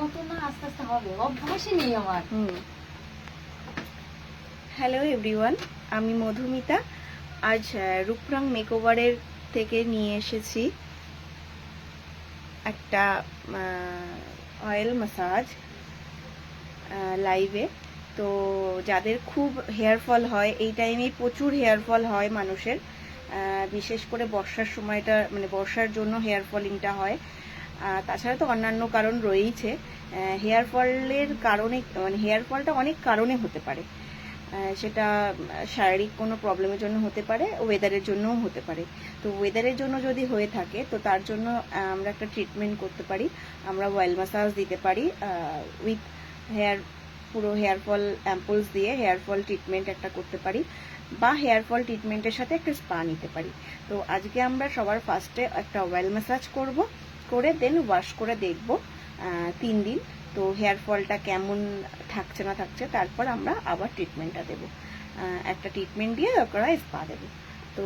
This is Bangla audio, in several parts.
নতুন না, আস্তে আস্তে হবে, অভ্যাসই নেই আমার। হ্যালো এভরিওয়ান, আমি মধুমিতা। আজ রূপরাং মেকওভারের থেকে নিয়ে এসেছি একটা অয়েল ম্যাসাজ লাইভে। তো যাদের খুব হেয়ার ফল হয়, এই টাইমে প্রচুর হেয়ার ফল হয় মানুষের, বিশেষ করে বর্ষার সময়টা, মানে বর্ষার জন্য হেয়ার ফলিংটা হয়। তাছাড়া তো অন্যান্য কারণ রয়েইছে। হেয়ার ফলের কারণে, মানে হেয়ার ফলটা অনেক কারণে হতে পারে। সেটা শারীরিক কোনো প্রবলেমের জন্য হতে পারে, ওয়েদারের জন্যও হতে পারে। তো ওয়েদারের জন্য যদি হয়ে থাকে, তো তার জন্য আমরা একটা ট্রিটমেন্ট করতে পারি। আমরা অয়েল ম্যাসাজ দিতে পারি উইথ হেয়ার, পুরো হেয়ার ফল অ্যাম্পুলস দিয়ে হেয়ার ফল ট্রিটমেন্ট একটা করতে পারি, বা হেয়ার ফল ট্রিটমেন্টের সাথে একটা স্পা নিতে পারি। তো আজকে আমরা সবার ফার্স্টে একটা অয়েল ম্যাসাজ করব, করে দেন ওয়াশ করে দেখব 3 দিন তো হেয়ার ফলটা কেমন থাকছে না থাকছে। তারপর আমরা আবার ট্রিটমেন্টটা দেব, একটা ট্রিটমেন্ট দিয়ে ওরা স্পা দেবো। তো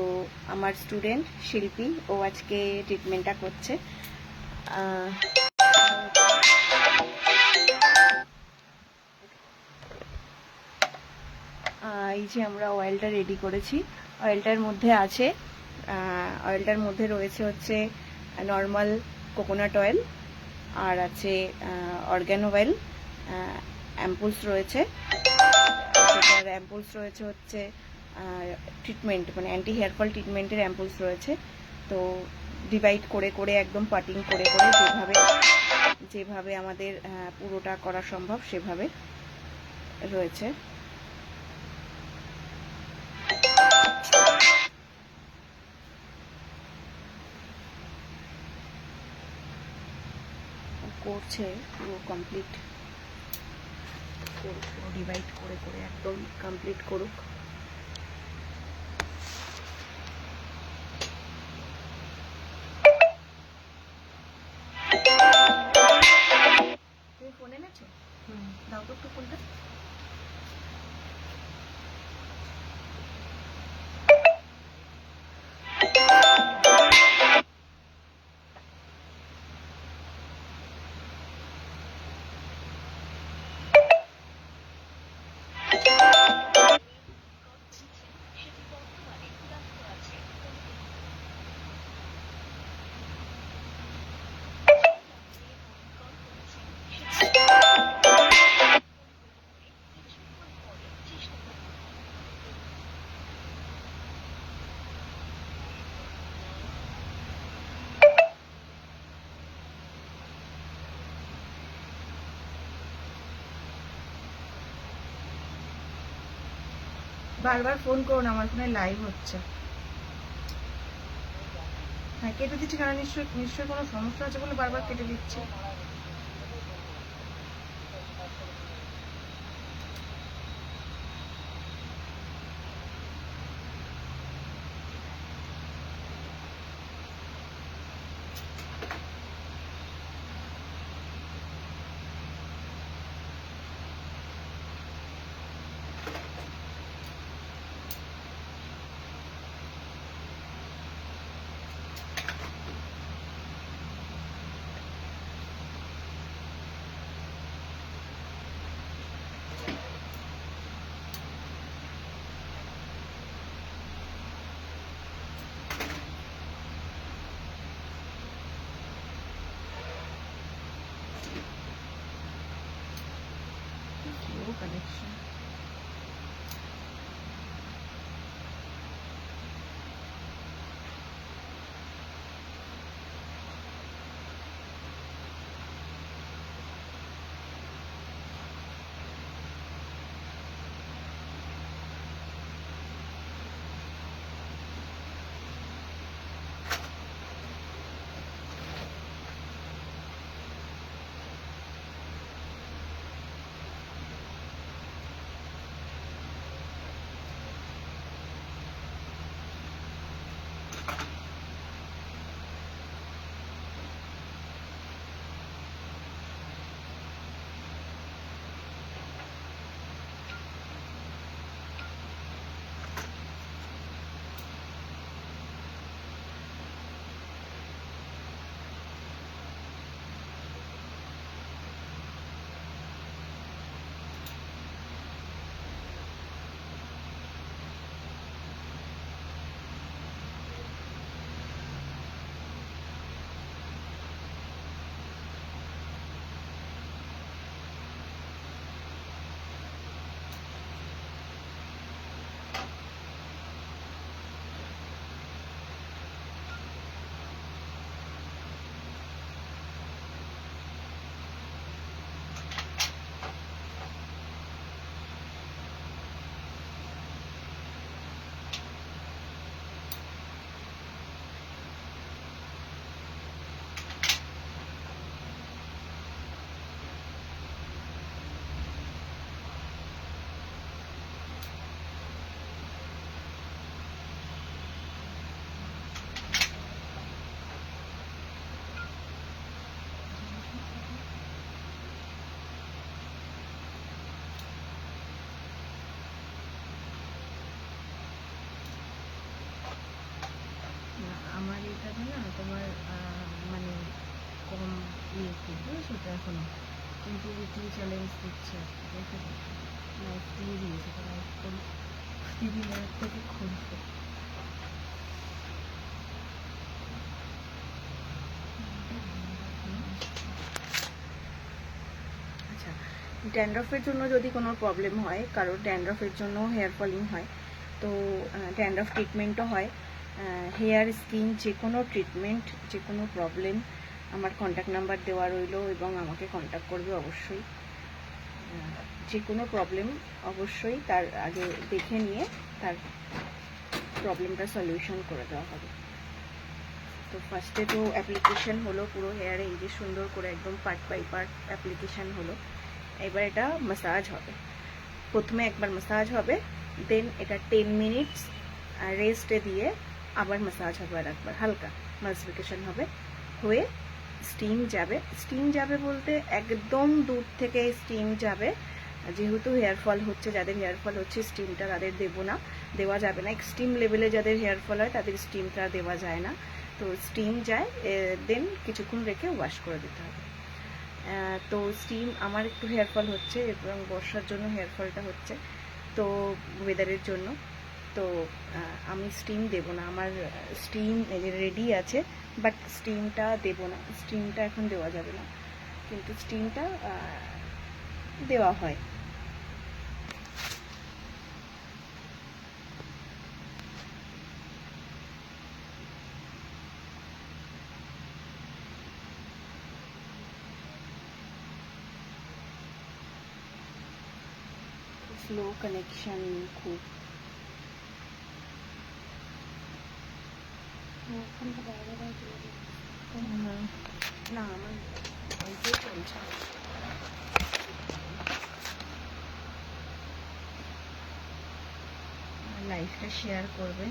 আমার স্টুডেন্ট শিল্পী, ও আজকে ট্রিটমেন্টটা করছে। এই যে আমরা অয়েলটা রেডি করেছি। অয়েলটার মধ্যে রয়েছে হচ্ছে নর্মাল কোকোনাট অয়েল, আর আছে অর্গ্যানো অয়েল, অ্যাম্পুলস রয়েছে। অ্যাম্পুলস রয়েছে হচ্ছে ট্রিটমেন্ট, মানে অ্যান্টি হেয়ার ফল ট্রিটমেন্টের অ্যাম্পুলস রয়েছে। তো ডিভাইড করে করে, একদম পাটিং করে করে, যেভাবে আমাদের পুরোটা করা সম্ভব সেভাবে রয়েছে। করছে পুরো কমপ্লিট, পুরো ডিভাইড করে করে একদম কমপ্লিট করুক। তুমি ফোন এনেছো? দাও তো একটু ফোনটা। বারবার ফোন করো না, আমার ফোনে লাইভ হচ্ছে। হ্যাঁ, কেটে দিচ্ছি কারণ নিশ্চয়ই কোনো সমস্যা আছে বলে বারবার কেটে দিচ্ছি। Connection. সেটা এখনো কিন্তু উইকলি চ্যালেঞ্জ দিচ্ছে লাইফ দিয়ে দিয়েছে, তো লাইফ করে দিদি লাইফ থেকে খুলবে। আচ্ছা, ড্যান্ড্রফের জন্য যদি কোনো প্রবলেম হয়, কারোর ড্যান্ড্রফের জন্য হেয়ার ফলিং হয়, তো ড্যান্ড্রফ ট্রিটমেন্টও হয়। হেয়ার স্কিন যে কোনো ট্রিটমেন্ট, যে কোনো প্রবলেম, আমার কন্ট্যাক্ট নাম্বার দেওয়া রইল এবং আমাকে কন্ট্যাক্ট করবে অবশ্যই। যে কোনো প্রবলেম অবশ্যই তার আগে দেখে নিয়ে তার প্রবলেমটা সলিউশন করে দেওয়া হবে। তো ফার্স্টে তো অ্যাপ্লিকেশন হলো পুরো হেয়ারে, এই যে সুন্দর করে একদম পার্ট বাই পার্ট অ্যাপ্লিকেশন হলো। এবার এটা ম্যাসাজ হবে, প্রথমে একবার ম্যাসাজ হবে, দেন এটা 10 মিনিটস রেস্টে দিয়ে আবার ম্যাসাজ হবে, আর একবার হালকা মাসিফিকেশন হবে, হয়ে স্টিম যাবে। স্টিম যাবে বলতে একদম দূর থেকে স্টিম যাবে, যেহেতু হেয়ার ফল হচ্ছে, যাদের হেয়ার ফল হচ্ছে স্টিমটা তাদের দেওয়া যাবে না। এক্সট্রিম লেভেলে যাদের হেয়ার ফল হয় তাদের স্টিমটা দেওয়া যায় না। তো স্টিম যায়, দেন কিছুক্ষণ রেখে ওয়াশ করে দিতে হবে। তো স্টিম, আমার একটু হেয়ার ফল হচ্ছে এবং বর্ষার জন্য হেয়ার ফলটা হচ্ছে, তো ওয়েদারের জন্য। তো আমি স্টিম দেব না, আমার স্টিম রেডি আছে, বাট স্টিমটা দেব না, স্টিমটা এখন দেওয়া যাবে না, কিন্তু স্টিমটা দেওয়া হয়। স্লো কানেকশন খুব। না, আমার ওইটাই চলছে। লাইফটা শেয়ার করবে।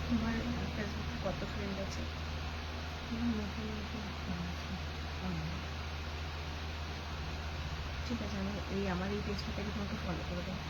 তোমার ফেসবুকে কত ফ্রেন্ড আছে? ঠিক আছে, আমি আমার এই পেজটাকে তোমাকে ফলো করে দেবো।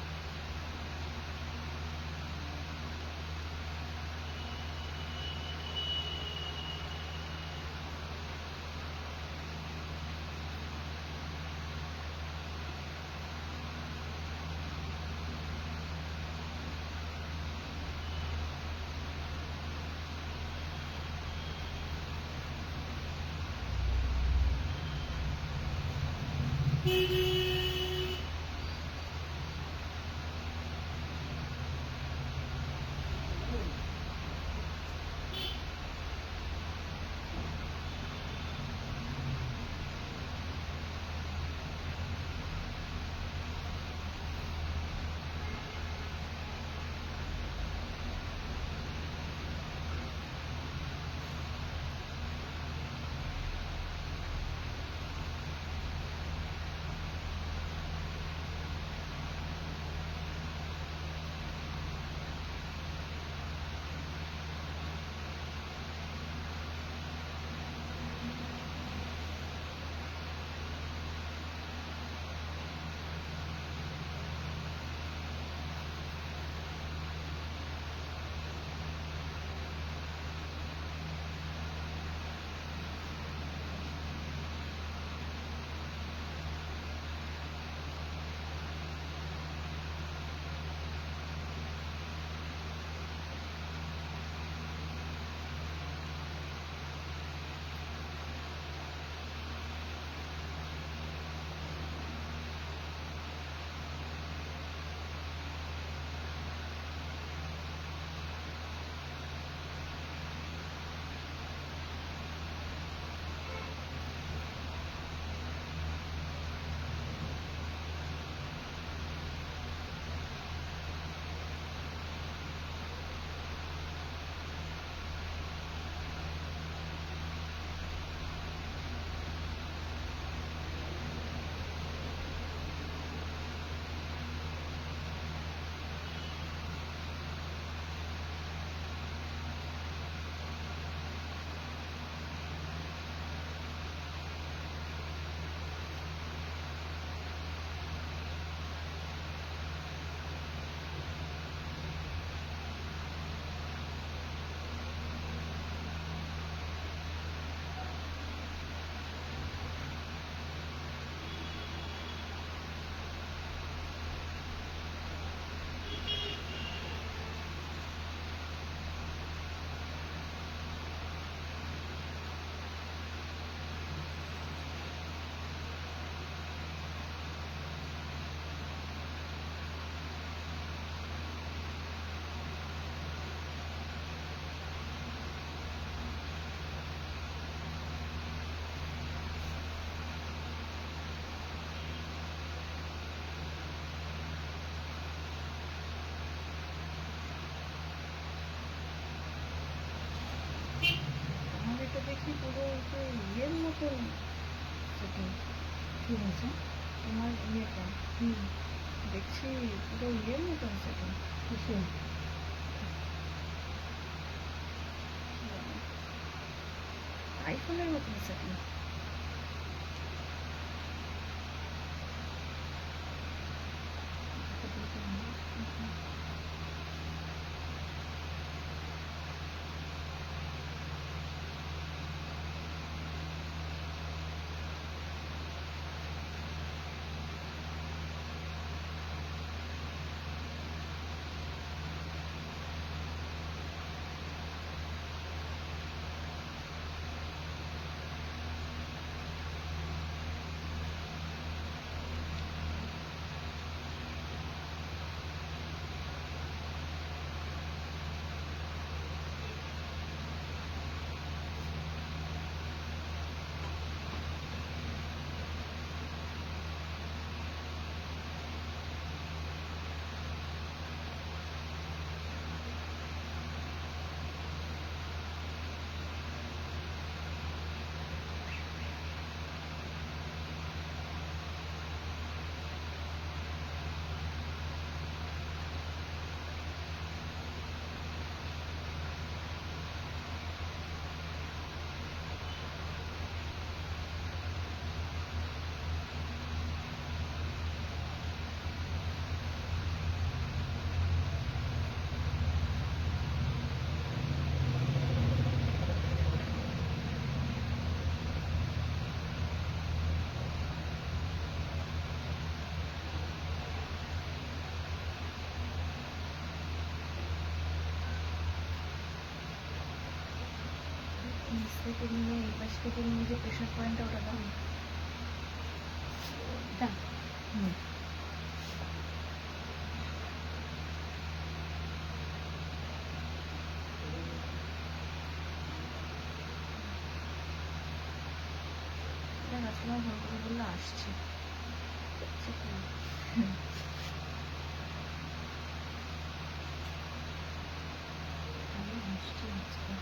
দেখি পুরো ইয়ের মতন সেটিং। ঠিক আছে। তোমার ইয়েটা দেখছি পুরো ইয়ের মতন সেটিং। কিসে? আইফোনের মতন সেটিং। নিচ থেকে নিয়ে এই পাশ থেকে নিয়ে যে প্রেশার পয়েন্টটা ওটা দাও। এটা? এটা কাস্টমার ফোন করে বললে আসছে। দেখছি কি? আমি আসছি আজকে।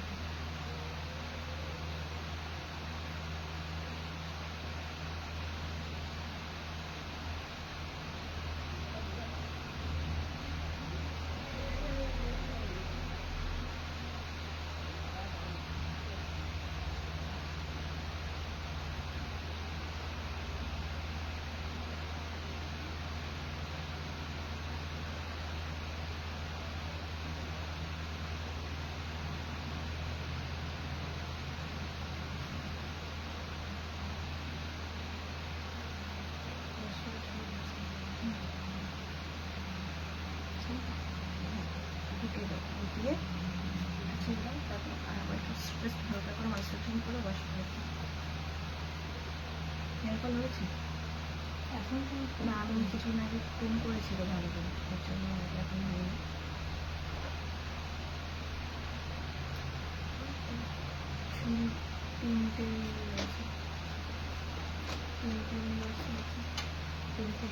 গুটিয়ে দাও, গুটিয়ে ছিল তারপর আবার একটু স্ট্রেস হালকা করে মাসেজিং করে বসে রাখি। হেয়ার ফল হয়েছে? এখন তো না, আমি কিছুদিন আগে পেন করেছিল ভালো করে, এর জন্য এখন হয়নি। চুল তিনটে আছে, তিনটে আছে, তিনটে।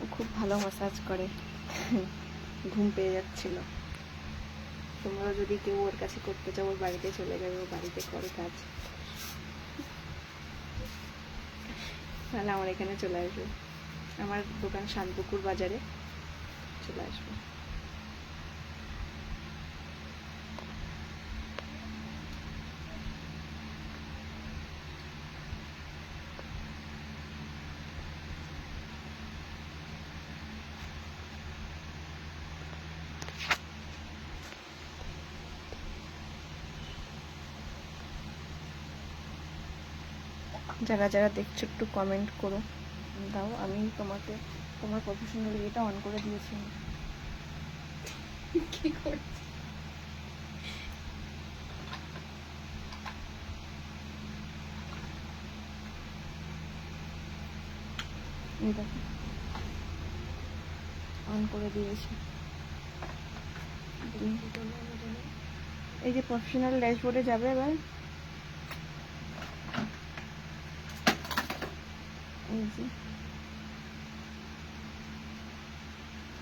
ও খুব ভালো ম্যাসাজ করে। ঘুম পেয়ে যাচ্ছিল। তোমরা যদি কেউ ওর কাছে করতে চাও ওর বাড়িতে চলে যাবে, ও বাড়িতে করে কাজ। তাহলে আমার এখানে চলে আসবে, আমার দোকান শানপুকুর বাজারে চলে আসবে। যারা যারা দেখছো একটু কমেন্ট করো, দাও। আমি তোমাকে তোমার প্রফেশনাল এটা অন করে দিয়েছি। কি করছি? এই দেখো অন করে দিয়েছি। এই যে প্রফেশনাল ড্যাশবোর্ডে যাবে এবার, এই যে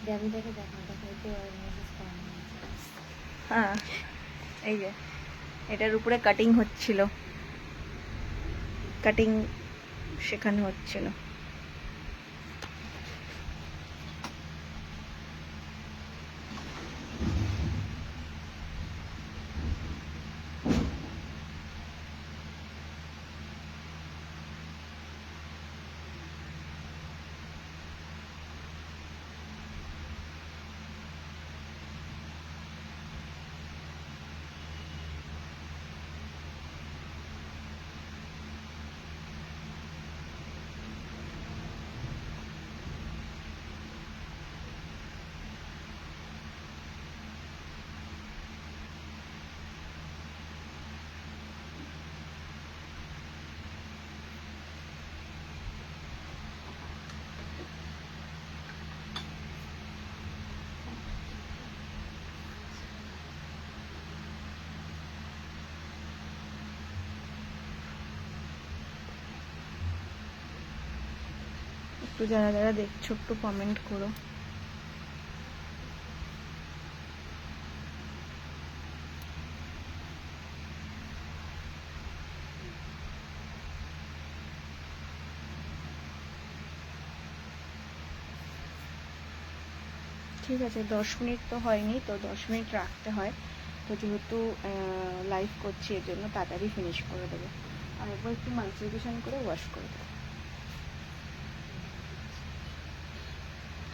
ড্যাভিডাকে দেখো একটু মেসেজ করা হ্যাঁ, এই যে এটার উপরে কাটিং হচ্ছিল, কাটিং শেখানো হচ্ছিল। একটু যারা যারা দেখছো একটু কমেন্ট করো। ঠিক আছে, 10 মিনিট তো হয়নি, তো 10 মিনিট রাখতে হয়। তো যেহেতু লাইভ করছি এর জন্য তাড়াতাড়ি ফিনিশ করে দেবো। আর একবার একটু মাল্টিপ্লিকেশন করে ওয়াশ করে দেবো,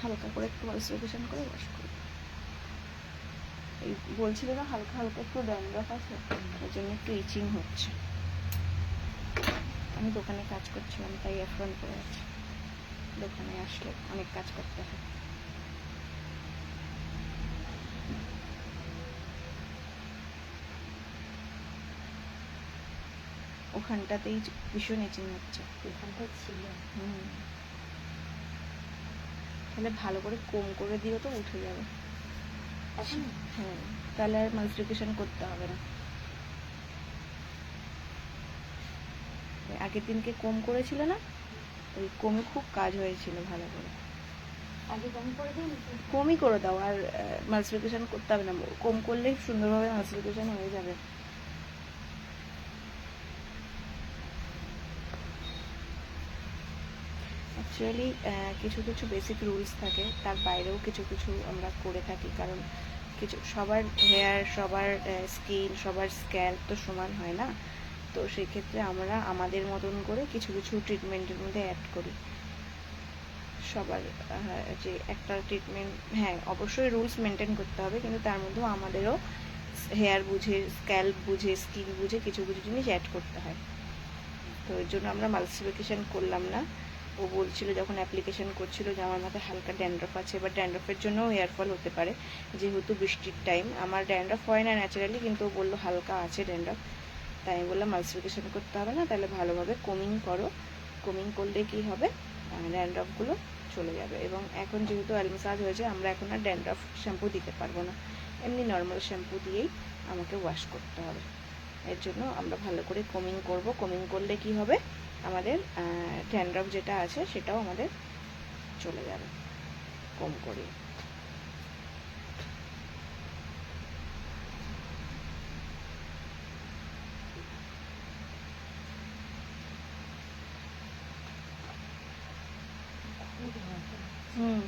হালকা করে একটু মাল্টিপ্লিকেশন করে ওয়াশ করে দেবো। এই বলছিল না হালকা হালকা একটু ড্যান্ড্রাফ আছে, এর জন্য একটু ইচিং হচ্ছে। আমি দোকানে কাজ করছিলাম তাই অ্যাফ্রন করে আছি, দোকানে আসলে অনেক কাজ করতে হয়। ওখানটাতেই ভীষণ ইচিং হচ্ছে। এখানটা ছিল। তাহলে ভালো করে কম করে দিও তো উঠে যাবে। এখন হ্যাঁ, তাহলে আর মাল্টিপ্লিকেশন করতে হবে না। আগের দিনকে কম করেছিল না, ওই কমে খুব কাজ হয়েছিল ভালো করে। আগে কম করে দিই কমই করে দাও, আর মাল্টিপ্লিকেশন করতে হবে না, কম করলেই সুন্দরভাবে মাল্টিপ্লিকেশন হয়ে যাবে। অ্যাকচুয়ালি কিছু কিছু বেসিক রুলস থাকে, তার বাইরেও কিছু কিছু আমরা করে থাকি, কারণ কিছু সবার হেয়ার, সবার স্কিন, সবার স্ক্যাল্প তো সমান হয় না। তো সেই ক্ষেত্রে আমরা আমাদের মতন করে কিছু কিছু ট্রিটমেন্টের মধ্যে অ্যাড করি। সবার যে একটা ট্রিটমেন্ট, হ্যাঁ অবশ্যই রুলস মেনটেন করতে হবে, কিন্তু তার মধ্যেও আমাদেরও হেয়ার বুঝে, স্ক্যাল্প বুঝে, স্কিন বুঝে কিছু কিছু জিনিস অ্যাড করতে হয়। তো এর জন্য আমরা মাল্টিপ্লিকেশন করলাম না। ও বলছিল যখন অ্যাপ্লিকেশন করছিল যে আমার মাথায় হালকা ড্যান্ড্রফ আছে, বা ড্যান্ড্রফের জন্যও হেয়ার ফল হতে পারে, যেহেতু বৃষ্টির টাইম। আমার ড্যান্ড্রফ হয় না ন্যাচারালি, কিন্তু ও বললো হালকা আছে ড্যান্ড্রফ। তাই আমি বললাম মাল্টিপ্লিকেশন করতে হবে না, তাহলে ভালোভাবে কোমিং করো, কোমিং করলে কি হবে, ড্যান্ড্রফগুলো চলে যাবে। এবং এখন যেহেতু অয়েল ম্যাসাজ হয়েছে, আমরা এখন আর ড্যান্ড্রফ শ্যাম্পু দিতে পারবো না, এমনি নর্মাল শ্যাম্পু দিয়েই আমাকে ওয়াশ করতে হবে। এর জন্য আমরা ভালো করে কোমিং করব। কোমিং করলে কি হবে, আমাদের ড্যান্ড্রফ যেটা আছে সেটাও আমাদের চলে যাবে কম করে।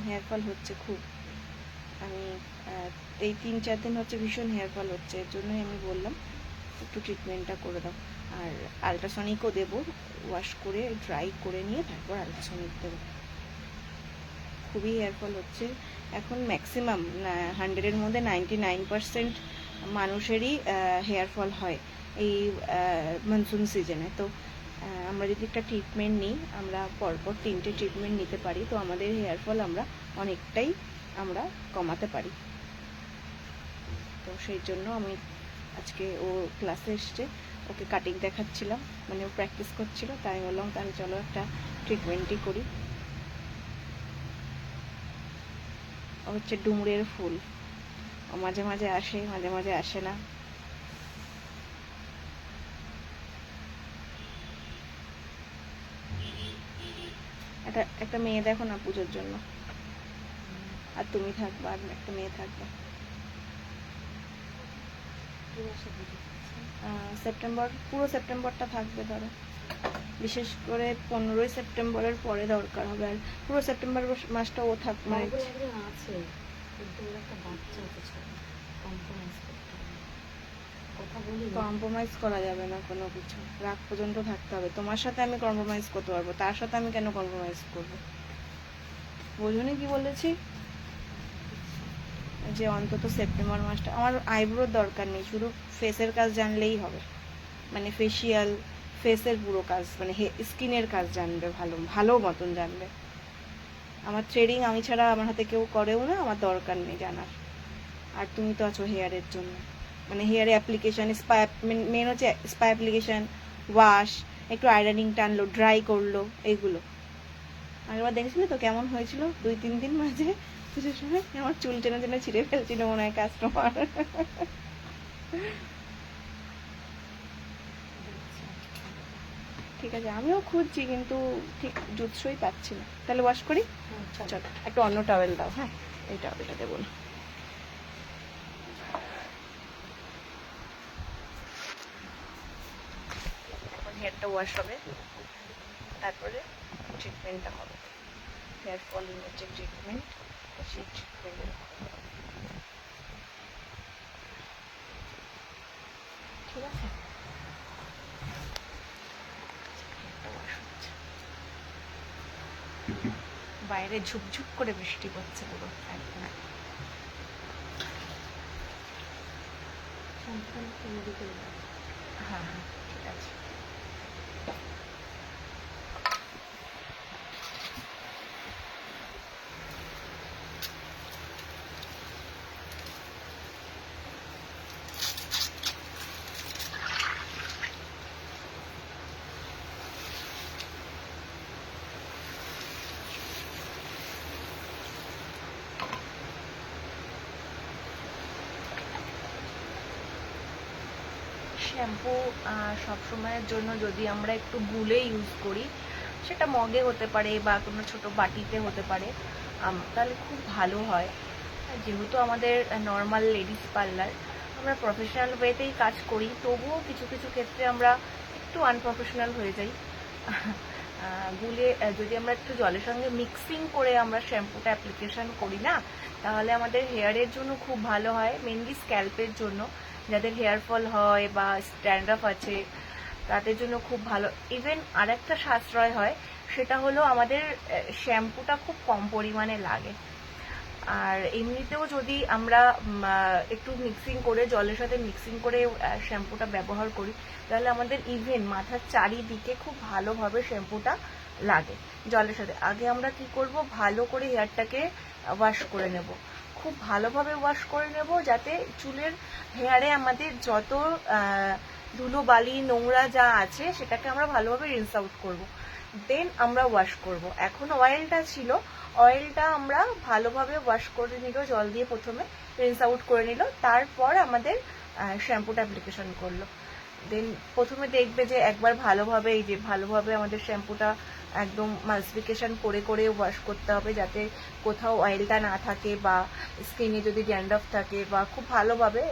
হেয়ার ফল হচ্ছে খুব। আমি এই 3-4 দিন হচ্ছে ভীষণ হেয়ার ফল হচ্ছে, এর জন্যই আমি বললাম একটু ট্রিটমেন্টটা করে দাও। আর আলট্রাসনিকও দেবো, ওয়াশ করে ড্রাই করে নিয়ে তারপর আলট্রাসনিক দেবো। খুবই হেয়ার ফল হচ্ছে এখন। ম্যাক্সিমাম 100-এর মধ্যে 99% মানুষেরই হেয়ার ফল হয় এই মনসুন সিজনে। তো আমরা যদি একটা ট্রিটমেন্ট নিই, আমরা পরপর 3টে ট্রিটমেন্ট নিতে পারি, তো আমাদের হেয়ার ফল আমরা অনেকটাই আমরা কমাতে পারি। তো সেই জন্য আমি আজকে ও ক্লাসে এসছে, ওকে কাটিং দেখাচ্ছিলাম, মানে ও প্র্যাকটিস করছিল, তাই বললাম তাহলে চলো একটা ট্রিটমেন্টই করি। ও হচ্ছে ডুমুরের ফুল, ও মাঝে মাঝে আসে, মাঝে মাঝে আসে না। একটা মেয়ে দেখো না পুজোর জন্য, আর তুমি থাকবা, আর একটা মেয়ে থাকবে। সেপ্টেম্বর, পুরো সেপ্টেম্বরটা থাকবে ধরো, বিশেষ করে 15ই সেপ্টেম্বরের পরে দরকার হবে। আর পুরো সেপ্টেম্বর মাসটা ও থাক মানে আছে, কিন্তু ওর একটা বাচ্চা আছে ছোট, কম্প্রোমাইজ করতে হবে। কথা বলি কম্প্রোমাইজ করা যাবে না কোনো কিছু, রাগ পর্যন্ত থাকতে হবে। তোমার সাথে আমি কম্প্রোমাইজ করতে পারবো, তার সাথে আমি কেন কম্প্রোমাইজ করবো? বোঝোনি কি বলেছি? যে অন্তত সেপ্টেম্বর মাসটা, আমার আইব্রোর দরকার নেই, শুধু ফেসের কাজ জানলেই হবে, মানে ফেসিয়াল, ফেসের পুরো কাজ, মানে স্কিনের কাজ জানবে, ভালো ভালো মতন জানবে। আমার থ্রেডিং আমি ছাড়া আমার হাতে কেউ করেও না, আমার দরকার নেই জানার। আর তুমি তো আছো হেয়ারের জন্য, মানে হেয়ারে অ্যাপ্লিকেশান, স্পা, মেন হচ্ছে স্পা অ্যাপ্লিকেশান, ওয়াশ, একটু আয়রনিং টানলো, ড্রাই করলো, এইগুলো। আগেরবার দেখেছিলে তো কেমন হয়েছিল 2-3 দিন মাঝে পুজোর সময়, আমার চুল টেনে টেনে ছিঁড়ে ফেলছিল মনে হয় কাস্টমার। ঠিক আছে, আমিও খুঁজছি কিন্তু ঠিক জুৎসই পাচ্ছি না। তাহলে ওয়াশ করি, চল একটা অন্য টাওয়েল দাও। হ্যাঁ, এই টাওয়েলটা দেবো না। এখন হেয়ারটা ওয়াশ হবে, তারপরে ট্রিটমেন্টটা হবে, হেয়ার ফলিংয়ের যে ট্রিটমেন্ট, সেই ট্রিটমেন্টের। ঠিক আছে, বাইরে ঝুপঝুপ করে বৃষ্টি পড়ছে পুরো একদম। হ্যাঁ হ্যাঁ, ঠিক আছে। শ্যাম্পু সবসময়ের জন্য যদি আমরা একটু গুলে ইউজ করি, সেটা মগে হতে পারে বা কোনো ছোট বাটিতে হতে পারে, তাহলে খুব ভালো হয়। যেহেতু আমাদের নর্মাল লেডিস পার্লার, আমরা প্রফেশনাল ওয়েতেই কাজ করি, তবুও কিছু কিছু ক্ষেত্রে আমরা একটু আনপ্রফেশনাল হয়ে যাই। গুলে যদি আমরা একটু জলের সঙ্গে মিক্সিং করে আমরা শ্যাম্পুটা অ্যাপ্লিকেশন করি না, তাহলে আমাদের হেয়ারের জন্য খুব ভালো হয়, মেনলি স্ক্যাল্পের জন্য, যাদের হেয়ার ফল হয় বা স্ট্যান্ডার্ফ আছে তাদের জন্য খুব ভালো। ইভেন আরেকটা সাশ্রয় হয়, সেটা হলো আমাদের শ্যাম্পুটা খুব কম পরিমাণে লাগে। আর এমনিতেও যদি আমরা একটু মিক্সিং করে, জলের সাথে মিক্সিং করে শ্যাম্পুটা ব্যবহার করি, তাহলে আমাদের ইভেন মাথার চারিদিকে খুব ভালোভাবে শ্যাম্পুটা লাগে জলের সাথে। আগে আমরা কি করব, ভালো করে হেয়ারটাকে ওয়াশ করে নেব, খুব ভালোভাবে ওয়াশ করে নেব, যাতে চুলের হেয়ারে আমাদের যত ধুলো বালি নোংরা যা আছে সেটাকে আমরা ভালোভাবে রিন্স আউট করব, দেন আমরা ওয়াশ করব। এখন অয়েলটা ছিল, অয়েলটা আমরা ভালোভাবে ওয়াশ করে নিল, জল দিয়ে প্রথমে রিন্স আউট করে নিল, তারপর আমাদের শ্যাম্পুটা অ্যাপ্লিকেশন করলো। দেন প্রথমে দেখবে যে একবার ভালোভাবে, এই যে ভালোভাবে আমাদের শ্যাম্পুটা একদম মাল্টিফিকেশন করে করে ওয়াশ করতে হবে, যাতে কোথাও অয়েলটা না থাকে বা স্কিনে যদি ড্যান্ড্রফ থাকে, বা খুব ভালোভাবে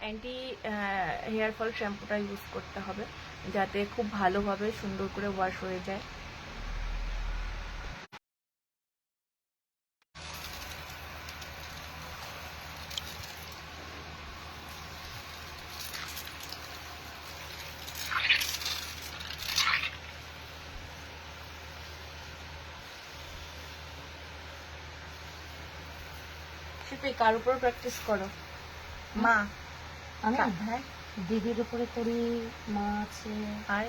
অ্যান্টি হেয়ার ফল শ্যাম্পুটা ইউজ করতে হবে, যাতে খুব ভালোভাবে সুন্দর করে ওয়াশ হয়ে যায়। সেটাই, কার উপর প্র্যাকটিস করো? মা? আমি হ্যাঁ, দিদির উপরে করি, মা আছে, আর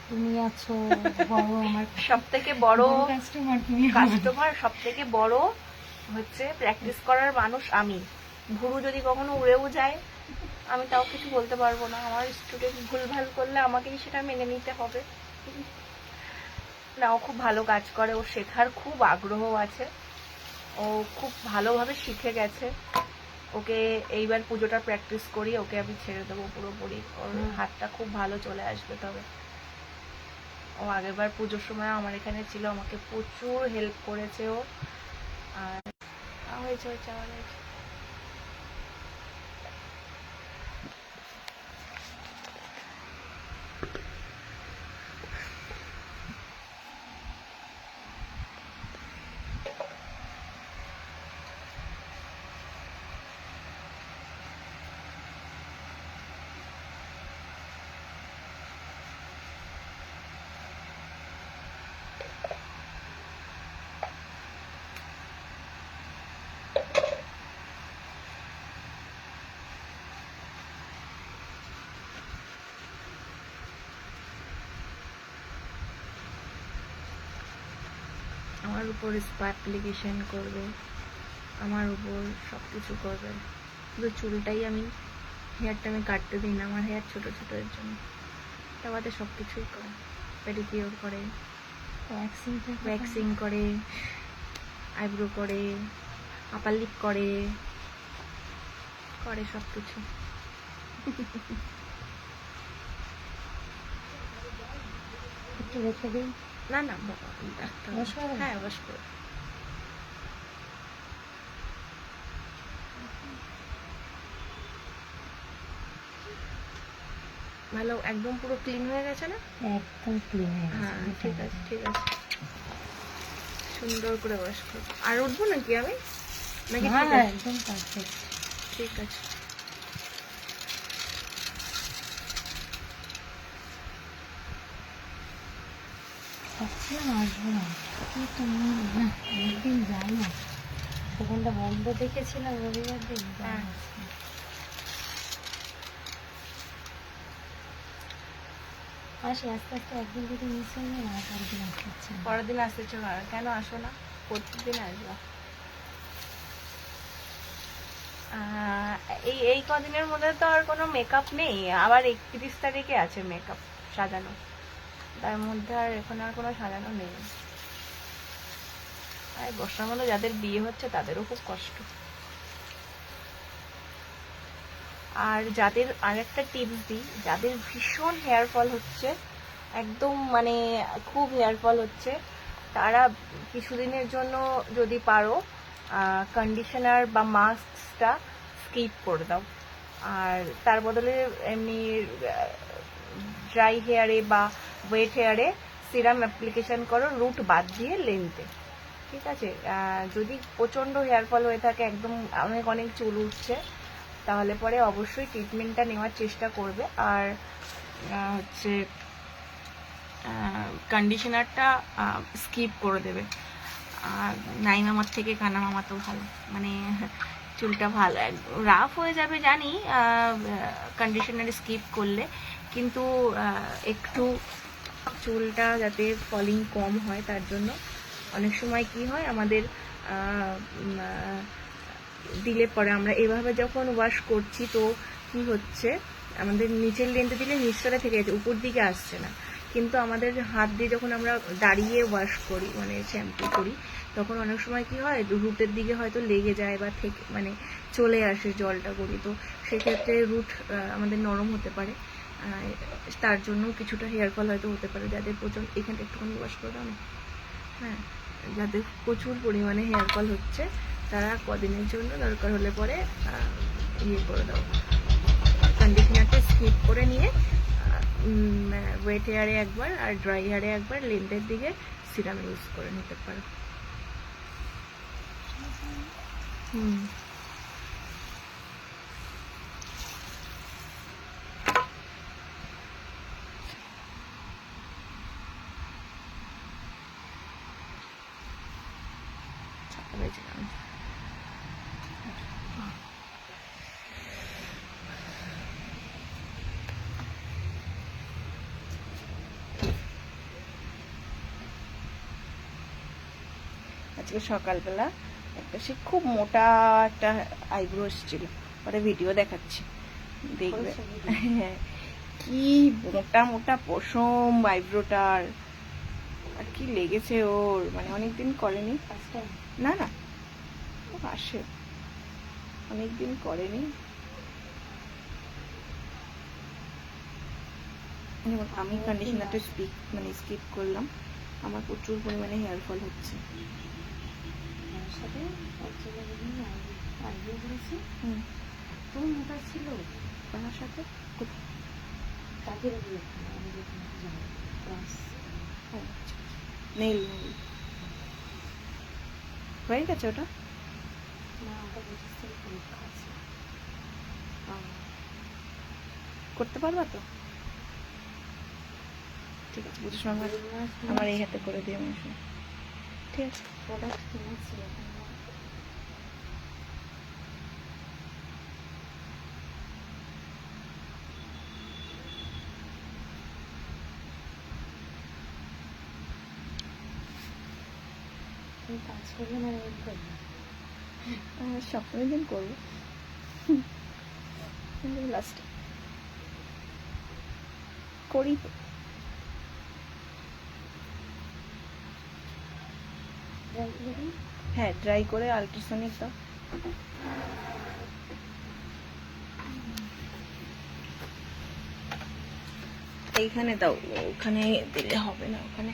তুমি আছো, বড় আমার সব থেকে বড় কাস্টমার তুমি। কাস্টমার সব থেকে বড় হচ্ছে প্র্যাকটিস করার মানুষ আমি। ভুরু যদি কখনো উড়েও যায়, আমি তাও কিছু বলতে পারবো না, আমার স্টুডেন্ট ভুলভাল করলে আমাকেই সেটা মেনে নিতে হবে। না, ও খুব ভালো কাজ করে, ও শেখার খুব আগ্রহ আছে, ও খুব ভালোভাবে শিখে গেছে। ওকে এইবার পুজোটা প্র্যাকটিস করি, ওকে আমি ছেড়ে দেবো পুরোপুরি, ওর হাতটা খুব ভালো চলে আসবে। তবে ও আগেরবার পুজোর সময় আমার এখানে ছিল, আমাকে প্রচুর হেল্প করেছে ও। আর হয়েছে হয়েছে আমার হয়েছে। আমার উপর স্পা অ্যাপ্লিকেশন করবে, আমার উপর সব কিছু করবে, শুধু চুলটাই হেয়ারটা আমি কাটতে দিই না, আমার হেয়ার ছোটো ছোটো এর জন্য। তা বাদে সব কিছুই করে, পেডিকিওর করে, ওয়্যাক্সিং করে, আইব্রো করে, আপার লিপ করে সব কিছু। একটু রেখে দিই। না না বাবা, হ্যাঁ ওয়াশ করে। ভালো, একদম পুরো ক্লিন হয়ে গেছে না? একদম ক্লিন হয়ে গেছে। হ্যাঁ ঠিক আছে ঠিক আছে, সুন্দর করে ওয়াশ করো। আর উঠবো নাকি আমি, নাকি ঠিক আছে? একদম পারফেক্ট। ঠিক আছে। ভাবছিলাম আসবো না, কিন্তু অনেকদিন যাই না, দোকানটা বন্ধ দেখেছিলাম রবিবার দিন। হ্যাঁ। আসি আস্তে আস্তে, একদিন যদি মিস হয়ে যায় না, পরের দিন আসতে হচ্ছে না। পরের দিন আসতে চলো, আর কেন আসো না, প্রত্যেকদিন আসবা। এই কদিনের মধ্যে তো আর কোনো মেকআপ নেই, আবার 31 তারিখে আছে মেকআপ সাজানো, তার মধ্যে আর এখন আর কোনো সাজানো নেই। আর বর্ষার মধ্যে যাদের বিয়ে হচ্ছে তাদেরও খুব কষ্ট। আর যাদের, আর একটা টিপস দিই, যাদের ভীষণ হেয়ার ফল হচ্ছে, একদম মানে খুব হেয়ার ফল হচ্ছে, তারা কিছুদিনের জন্য যদি পারো কন্ডিশনার বা মাস্কটা স্কিপ করে দাও, আর তার বদলে এমনি ড্রাই হেয়ারে বা ওয়েট হেয়ারে সিরাম অ্যাপ্লিকেশন করো, রুট বাদ দিয়ে লেন্থে। ঠিক আছে? যদি প্রচণ্ড হেয়ার ফল হয়ে থাকে, একদম অনেক অনেক চুল উঠছে, তাহলে পরে অবশ্যই ট্রিটমেন্টটা নেওয়ার চেষ্টা করবে। আর হচ্ছে কন্ডিশনারটা স্কিপ করে দেবে। আর নাই মামার থেকে কানা মামা তো ভালো, মানে চুলটা ভালো, রাফ হয়ে যাবে জানি কন্ডিশনার স্কিপ করলে, কিন্তু একটু চুলটা যাতে ফলিং কম হয় তার জন্য অনেক সময় কি হয় আমাদের দিলে পরে আমরা এভাবে যখন ওয়াশ করছি, তো কি হচ্ছে আমাদের নিচের লেন্থে দিলে নিচটা থেকে যাচ্ছে, উপর দিকে আসছে না। কিন্তু আমাদের হাত দিয়ে যখন আমরা দাঁড়িয়ে ওয়াশ করি, মানে শ্যাম্পু করি, তখন অনেক সময় কি হয় রুটের দিকে হয়তো লেগে যায় বা থেকে মানে চলে আসে জলটা গড়ি, তো সেক্ষেত্রে রুট আমাদের নরম হতে পারে, তার জন্য কিছুটা হেয়ার ফল হয়তো হতে পারে। যাদের প্রচণ্ড, এখানটা একটুখানি ওয়াশ করে দাও না, হ্যাঁ, যাদের প্রচুর পরিমাণে হেয়ার ফল হচ্ছে তারা কদিনের জন্য দরকার হলে পরে ইয়ে করে দাও, কন্ডিশনারটা স্কিপ করে নিয়ে ওয়েট হেয়ারে একবার আর ড্রাই হেয়ারে একবার লেন্থের দিকে সিরাম ইউজ করে নিতে পারো। আজকে সকালবেলা একটা সে খুব মোটা একটা আইব্রো এসেছিল, ওটা ভিডিও দেখাচ্ছি দেখবে। হ্যাঁ, কি মোটা মোটা পশম আইব্রোটার, আর কি লেগেছে ওর, মানে অনেকদিন করেনি। না না, ও আসে, অনেকদিন করেনি। যেমন আমি কন্ডিশনারটা স্কিপ করলাম, আমার প্রচুর পরিমাণে হেয়ার ফল হচ্ছে। আমার সাথে একজনের যেদিন আইডিয়া করেছি তো মোটা ছিল আমার সাথে কাজের বিয়ে আমি যেখানে যাই ক্লাস নেল হয়ে গেছে ওটা। না ওটা বুঝেছি পরীক্ষা আছে। করতে পারবা তো? ঠিক আছে, বুঝে সময় আমার এই হাতে করে দিয়ে আমি ঠিক আছে। প্রোডাক্ট কিনেছি এখন তুমি কাজ করবে না ওয়েট করবে সপ্তাহের দিন করবো লাস্টে করি তো। হ্যাঁ, ড্রাই করে আল্ট্রাসনিক দাও। এইখানে দাও, ওখানে দিলে হবে না, ওখানে